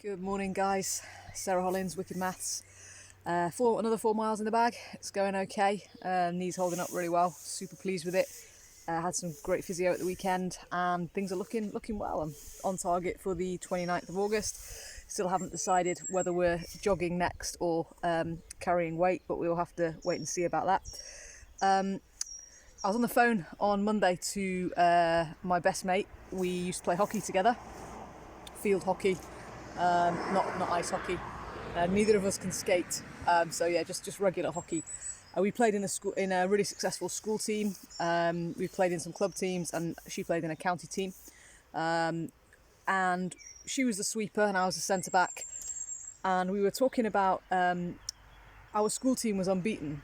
Good morning, guys. Sarah Hollins, Wicked Maths. Another 4 miles in the bag. It's going okay. Knee's holding up really well. Super pleased with it. Had some great physio at the weekend, and things are looking well. I'm on target for the 29th of August. Still haven't decided whether we're jogging next or carrying weight, but we'll have to wait and see about that. I was on the phone on Monday to my best mate. We used to play hockey together, field hockey. Not ice hockey. Neither of us can skate, so yeah, just regular hockey. We played in a really successful school team. We played in some club teams, and she played in a county team. And she was the sweeper, and I was the centre back. And we were talking about our school team was unbeaten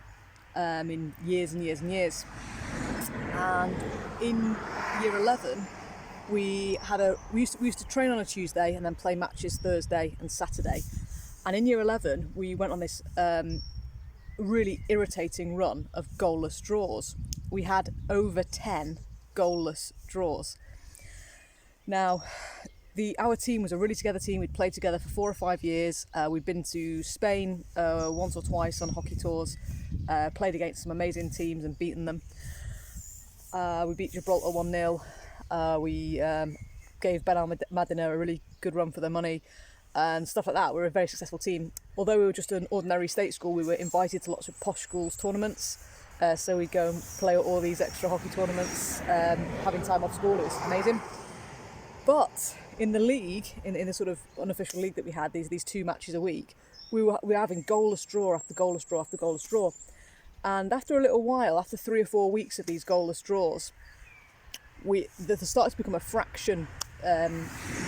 in years and years and years. And in year 11. We used to train on a Tuesday and then play matches Thursday and Saturday. And in year 11, we went on this really irritating run of goalless draws. We had over 10 goalless draws. Now, our team was a really together team. We'd played together for 4 or 5 years. We'd been to Spain once or twice on hockey tours, played against some amazing teams and beaten them. We beat Gibraltar 1-0. We gave Ben Al-Madinah a really good run for their money and stuff like that. We were a very successful team. Although we were just an ordinary state school, we were invited to lots of posh schools tournaments. So we'd go and play at all these extra hockey tournaments, having time off school. It was amazing. But in the league, in the sort of unofficial league that we had, these 2 matches a week, we were having goalless draw after goalless draw after goalless draw. And after a little while, after 3 or 4 weeks of these goalless draws, there started to become a fraction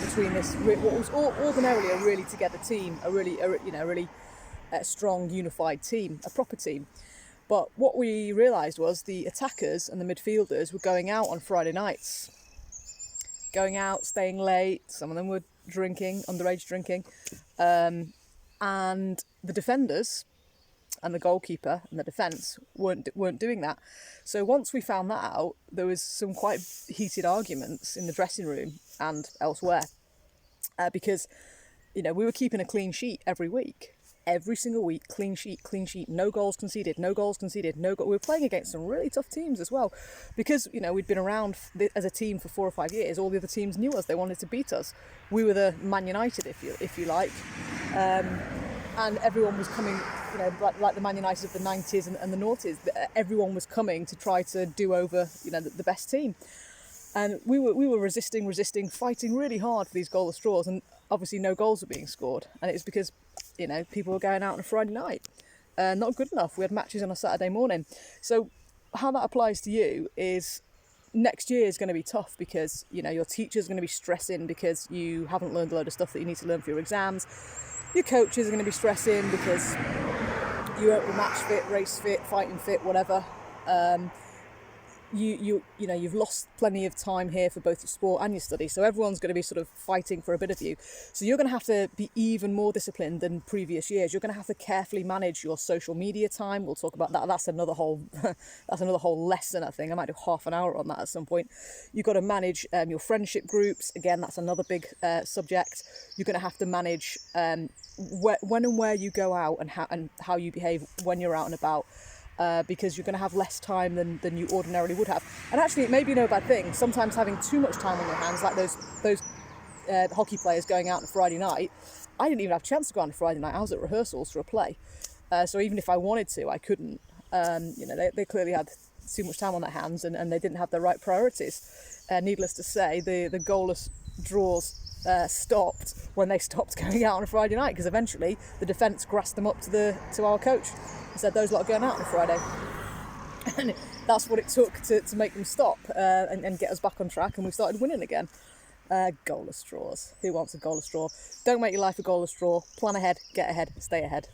between this what was ordinarily a really together team, a really strong unified team, a proper team. But what we realised was the attackers and the midfielders were going out on Friday nights, going out, staying late. Some of them were drinking, underage drinking, and the defenders and the goalkeeper and the defence weren't doing that. So once we found that out, there was some quite heated arguments in the dressing room and elsewhere, because we were keeping a clean sheet every week, every single week, clean sheet, no goals conceded. We were playing against some really tough teams as well, because we'd been around as a team for 4 or 5 years. All the other teams knew us; they wanted to beat us. We were the Man United, if you like. And everyone was coming, like the Man United of the 90s and the noughties. Everyone was coming to try to do over, the best team. And we were resisting, fighting really hard for these goalless draws. And obviously no goals were being scored. And it was because, people were going out on a Friday night. Not good enough. We had matches on a Saturday morning. So how that applies to you is next year is going to be tough, because, your teacher's going to be stressing because you haven't learned a load of stuff that you need to learn for your exams. Your coaches are going to be stressing because you won't be match fit, race fit, fighting fit, whatever. You've lost plenty of time here for both your sport and your study, so everyone's going to be sort of fighting for a bit of you. So you're going to have to be even more disciplined than previous years. You're going to have to carefully manage your social media time. We'll talk about that. That's another whole lesson, I think. I might do half an hour on that at some point. You've got to manage your friendship groups. Again, that's another big subject. You're going to have to manage when and where you go out and how you behave when you're out and about. Because you're going to have less time than you ordinarily would have. And actually, it may be no bad thing. Sometimes having too much time on your hands, like those hockey players going out on a Friday night. I didn't even have a chance to go on a Friday night. I was at rehearsals for a play. So even if I wanted to, I couldn't. They clearly had too much time on their hands, and they didn't have the right priorities. Needless to say, the goalless draws stopped when they stopped going out on a Friday night, because eventually the defence grassed them up to our coach and said, those lot are going out on a Friday. And that's what it took to make them stop and get us back on track, and we started winning again. Goalless draws. Who wants a goalless draw? Don't make your life a goalless draw. Plan ahead, get ahead, stay ahead.